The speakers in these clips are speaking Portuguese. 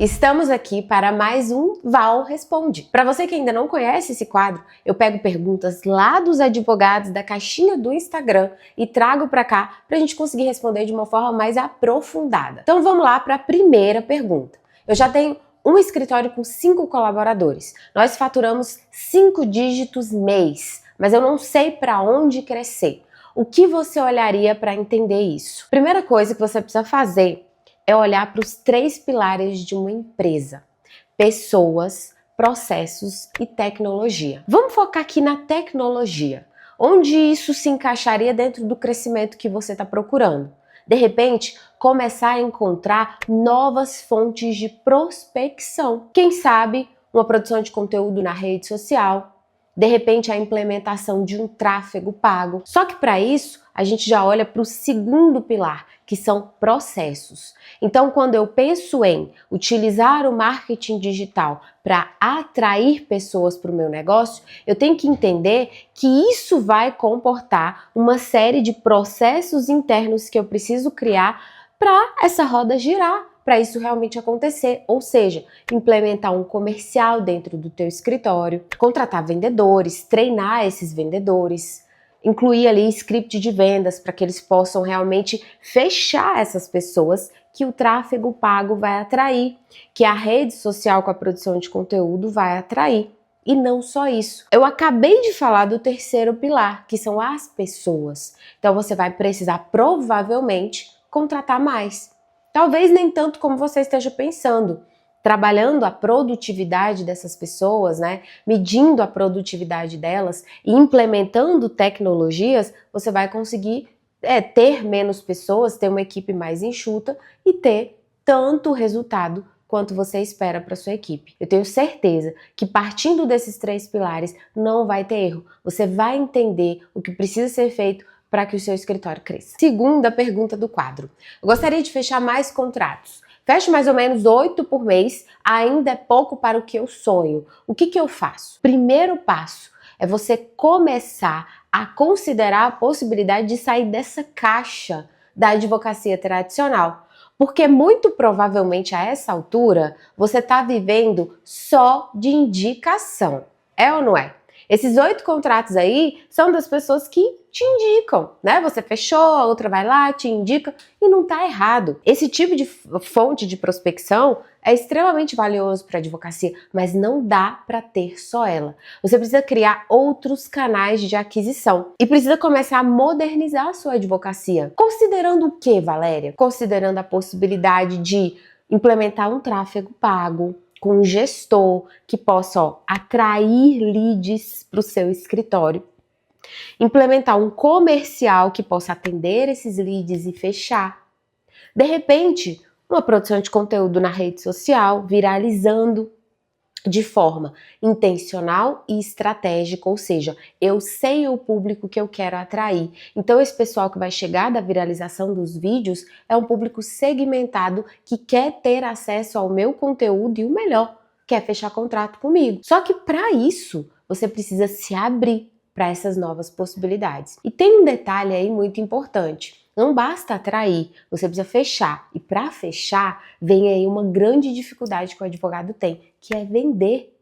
Estamos aqui para mais um Val Responde. Para você que ainda não conhece esse quadro, eu pego perguntas lá dos advogados da caixinha do Instagram e trago para cá para a gente conseguir responder de uma forma mais aprofundada. Então vamos lá para a primeira pergunta. Eu já tenho um escritório com 5 colaboradores. Nós faturamos 5 dígitos mês, mas eu não sei para onde crescer. O que você olharia para entender isso? Primeira coisa que você precisa fazer é olhar para os 3 pilares de uma empresa: pessoas, processos e tecnologia. Vamos focar aqui na tecnologia. Onde isso se encaixaria dentro do crescimento que você está procurando? De repente, começar a encontrar novas fontes de prospecção. Quem sabe uma produção de conteúdo na rede social, de repente a implementação de um tráfego pago. Só que para isso, a gente já olha para o segundo pilar, que são processos. Então, quando eu penso em utilizar o marketing digital para atrair pessoas para o meu negócio, eu tenho que entender que isso vai comportar uma série de processos internos que eu preciso criar para essa roda girar, para isso realmente acontecer, ou seja, implementar um comercial dentro do teu escritório, contratar vendedores, treinar esses vendedores, incluir ali script de vendas para que eles possam realmente fechar essas pessoas que o tráfego pago vai atrair, que a rede social com a produção de conteúdo vai atrair. E não só isso. Eu acabei de falar do terceiro pilar, que são as pessoas. Então você vai precisar provavelmente contratar mais. Talvez nem tanto como você esteja pensando. Trabalhando a produtividade dessas pessoas, né? Medindo a produtividade delas e implementando tecnologias, você vai conseguir ter menos pessoas, ter uma equipe mais enxuta e ter tanto resultado quanto você espera para sua equipe. Eu tenho certeza que partindo desses 3 pilares não vai ter erro. Você vai entender o que precisa ser feito para que o seu escritório cresça. Segunda pergunta do quadro. Eu gostaria de fechar mais contratos. Fecho mais ou menos 8 por mês, ainda é pouco para o que eu sonho. O que eu faço? Primeiro passo é você começar a considerar a possibilidade de sair dessa caixa da advocacia tradicional. Porque muito provavelmente a essa altura você está vivendo só de indicação. É ou não é? Esses 8 contratos aí são das pessoas que te indicam, né? Você fechou, a outra vai lá, te indica e não tá errado. Esse tipo de fonte de prospecção é extremamente valioso para a advocacia, mas não dá para ter só ela. Você precisa criar outros canais de aquisição e precisa começar a modernizar a sua advocacia. Considerando o que, Valéria? Considerando a possibilidade de implementar um tráfego pago, com um gestor que possa atrair leads para o seu escritório, implementar um comercial que possa atender esses leads e fechar. De repente, uma produção de conteúdo na rede social, viralizando de forma intencional e estratégica, ou seja, eu sei o público que eu quero atrair. Então esse pessoal que vai chegar da viralização dos vídeos é um público segmentado que quer ter acesso ao meu conteúdo e o melhor, quer fechar contrato comigo. Só que para isso, você precisa se abrir para essas novas possibilidades. E tem um detalhe aí muito importante. Não basta atrair, você precisa fechar. E para fechar, vem aí uma grande dificuldade que o advogado tem, que é vender.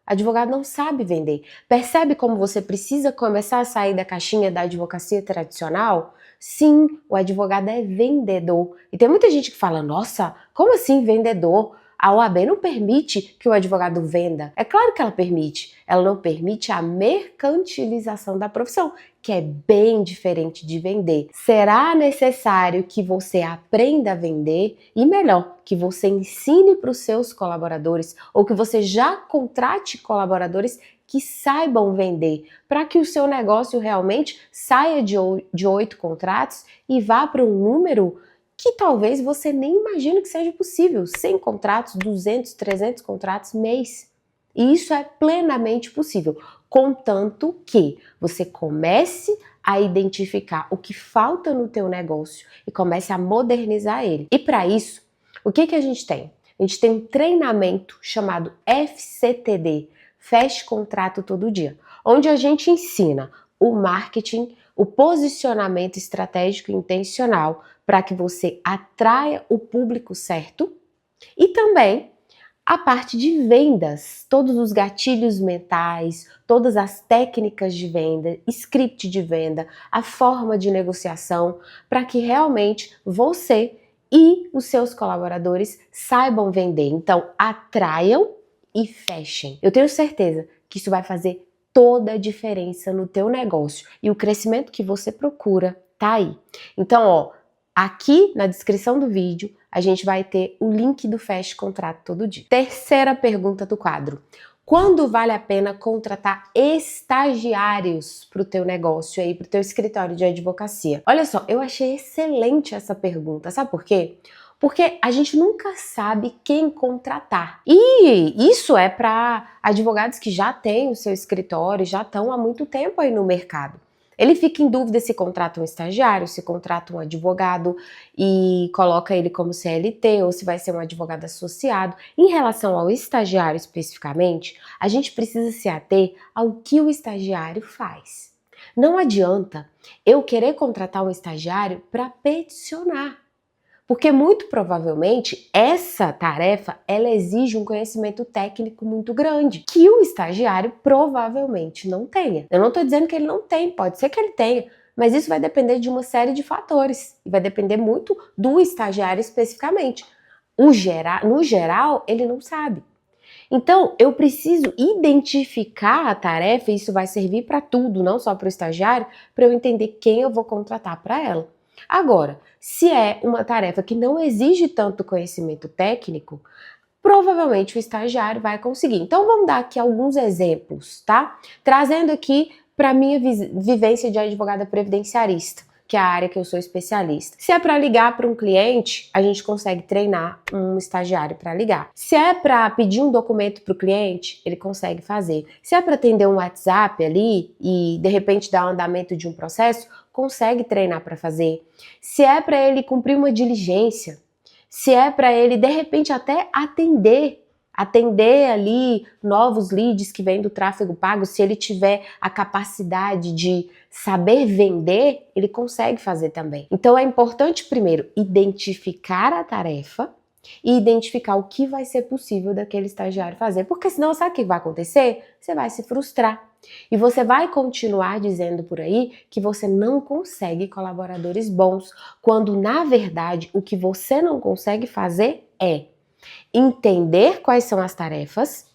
O advogado não sabe vender. Percebe como você precisa começar a sair da caixinha da advocacia tradicional? Sim, o advogado é vendedor. E tem muita gente que fala, nossa, como assim vendedor? A OAB não permite que o advogado venda. É claro que ela permite. Ela não permite a mercantilização da profissão, que é bem diferente de vender. Será necessário que você aprenda a vender e, melhor, que você ensine para os seus colaboradores ou que você já contrate colaboradores que saibam vender, para que o seu negócio realmente saia de 8 contratos e vá para um número que talvez você nem imagine que seja possível, 100 contratos, 200, 300 contratos mês. E isso é plenamente possível, contanto que você comece a identificar o que falta no teu negócio e comece a modernizar ele. E para isso, o que a gente tem? A gente tem um treinamento chamado FCTD, Feche Contrato Todo Dia, onde a gente ensina o marketing, o posicionamento estratégico e intencional para que você atraia o público certo e também A parte de vendas, todos os gatilhos mentais, todas as técnicas de venda, script de venda, a forma de negociação, para que realmente você e os seus colaboradores saibam vender. Então, atraiam e fechem. Eu tenho certeza que isso vai fazer toda a diferença no teu negócio e o crescimento que você procura tá aí. Então, ó, aqui na descrição do vídeo a gente vai ter o link do Feche Contrato Todo Dia. Terceira pergunta do quadro. Quando vale a pena contratar estagiários para o teu negócio aí, para o teu escritório de advocacia? Olha só, eu achei excelente essa pergunta. Sabe por quê? Porque a gente nunca sabe quem contratar. E isso é para advogados que já têm o seu escritório, já estão há muito tempo aí no mercado. Ele fica em dúvida se contrata um estagiário, se contrata um advogado e coloca ele como CLT ou se vai ser um advogado associado. Em relação ao estagiário especificamente, a gente precisa se ater ao que o estagiário faz. Não adianta eu querer contratar um estagiário para peticionar. Porque muito provavelmente essa tarefa ela exige um conhecimento técnico muito grande, que o estagiário provavelmente não tenha. Eu não estou dizendo que ele não tem, pode ser que ele tenha, mas isso vai depender de uma série de fatores e vai depender muito do estagiário especificamente. No geral, ele não sabe. Então, eu preciso identificar a tarefa, e isso vai servir para tudo, não só para o estagiário, para eu entender quem eu vou contratar para ela. Agora, se é uma tarefa que não exige tanto conhecimento técnico, provavelmente o estagiário vai conseguir. Então, vamos dar aqui alguns exemplos, tá? Trazendo aqui para a minha vivência de advogada previdenciarista, que é a área que eu sou especialista. Se é para ligar para um cliente, a gente consegue treinar um estagiário para ligar. Se é para pedir um documento para o cliente, ele consegue fazer. Se é para atender um WhatsApp ali e de repente dar um andamento de um processo, consegue treinar para fazer. Se é para ele cumprir uma diligência, se é para ele de repente até atender ali novos leads que vêm do tráfego pago, se ele tiver a capacidade de saber vender, ele consegue fazer também. Então é importante primeiro identificar a tarefa e identificar o que vai ser possível daquele estagiário fazer, porque senão sabe o que vai acontecer? Você vai se frustrar. E você vai continuar dizendo por aí que você não consegue colaboradores bons, quando na verdade o que você não consegue fazer é entender quais são as tarefas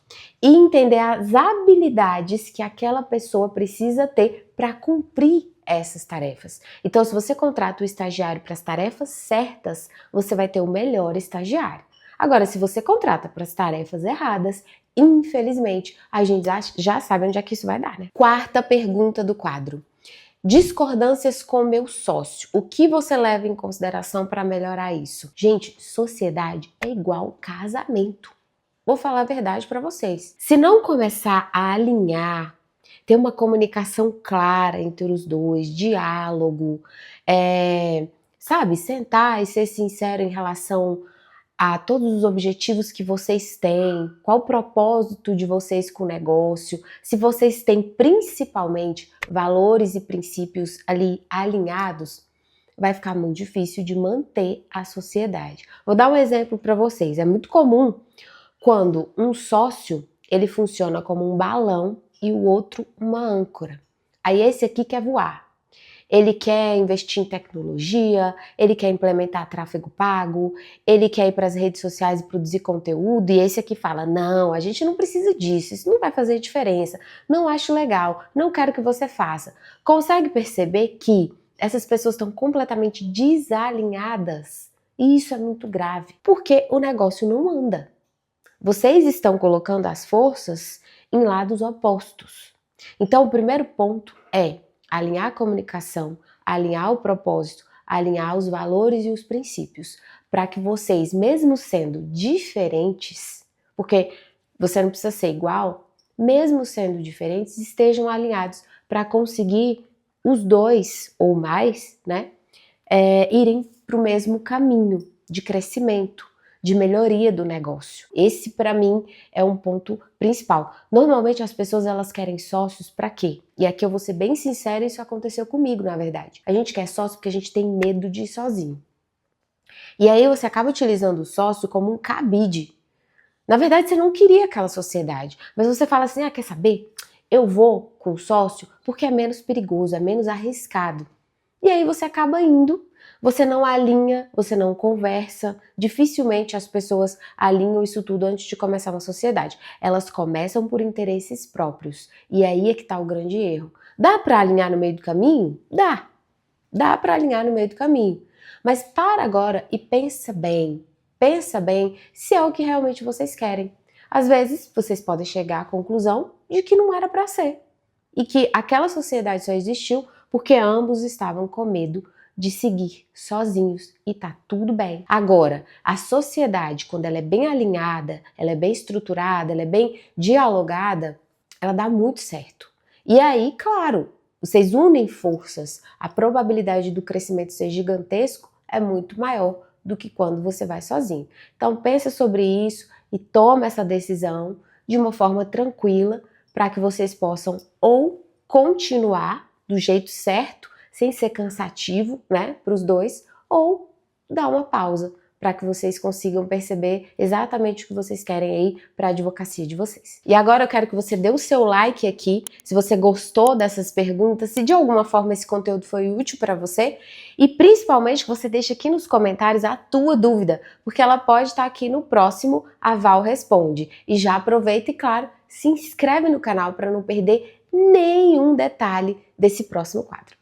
e entender as habilidades que aquela pessoa precisa ter para cumprir essas tarefas. Então, se você contrata o estagiário para as tarefas certas, você vai ter o melhor estagiário. Agora, se você contrata para as tarefas erradas, infelizmente, a gente já sabe onde é que isso vai dar, né? Quarta pergunta do quadro. Discordâncias com meu sócio. O que você leva em consideração para melhorar isso? Gente, sociedade é igual casamento. Vou falar a verdade para vocês. Se não começar a alinhar, ter uma comunicação clara entre os dois, diálogo, sabe, sentar e ser sincero em relação a todos os objetivos que vocês têm, qual o propósito de vocês com o negócio, se vocês têm principalmente valores e princípios ali alinhados, vai ficar muito difícil de manter a sociedade. Vou dar um exemplo para vocês. É muito comum quando um sócio ele funciona como um balão e o outro uma âncora. Aí esse aqui quer voar. Ele quer investir em tecnologia, ele quer implementar tráfego pago, ele quer ir para as redes sociais e produzir conteúdo, e esse aqui fala, não, a gente não precisa disso, isso não vai fazer diferença, não acho legal, não quero que você faça. Consegue perceber que essas pessoas estão completamente desalinhadas? E isso é muito grave, porque o negócio não anda. Vocês estão colocando as forças em lados opostos. Então, o primeiro ponto é alinhar a comunicação, alinhar o propósito, alinhar os valores e os princípios, para que vocês, mesmo sendo diferentes, porque você não precisa ser igual, mesmo sendo diferentes, estejam alinhados para conseguir os dois ou mais, né, irem para o mesmo caminho de crescimento, de melhoria do negócio. Esse, para mim, é um ponto principal. Normalmente as pessoas elas querem sócios para quê? E aqui eu vou ser bem sincera, isso aconteceu comigo, na verdade. A gente quer sócio porque a gente tem medo de ir sozinho. E aí você acaba utilizando o sócio como um cabide Na verdade, você não queria aquela sociedade, mas você fala assim, quer saber? Eu vou com o sócio porque é menos perigoso, é menos arriscado. E aí você acaba indo, você não alinha, você não conversa. Dificilmente as pessoas alinham isso tudo antes de começar uma sociedade. Elas começam por interesses próprios. E aí é que tá o grande erro. Dá para alinhar no meio do caminho? Dá. Dá para alinhar no meio do caminho. Mas para agora e pensa bem se é o que realmente vocês querem. Às vezes, vocês podem chegar à conclusão de que não era para ser. E que aquela sociedade só existiu porque ambos estavam com medo de seguir sozinhos e tá tudo bem. Agora, a sociedade, quando ela é bem alinhada, ela é bem estruturada, ela é bem dialogada, ela dá muito certo. E aí, claro, vocês unem forças, a probabilidade do crescimento ser gigantesco é muito maior do que quando você vai sozinho. Então pensa sobre isso e toma essa decisão de uma forma tranquila para que vocês possam ou continuar do jeito certo, sem ser cansativo, né, para os dois, ou dar uma pausa para que vocês consigam perceber exatamente o que vocês querem aí para a advocacia de vocês. E agora eu quero que você dê o seu like aqui, se você gostou dessas perguntas, se de alguma forma esse conteúdo foi útil para você, e principalmente que você deixe aqui nos comentários a tua dúvida, porque ela pode estar aqui no próximo A Val Responde. E já aproveita e, claro, se inscreve no canal para não perder nenhum detalhe desse próximo quadro.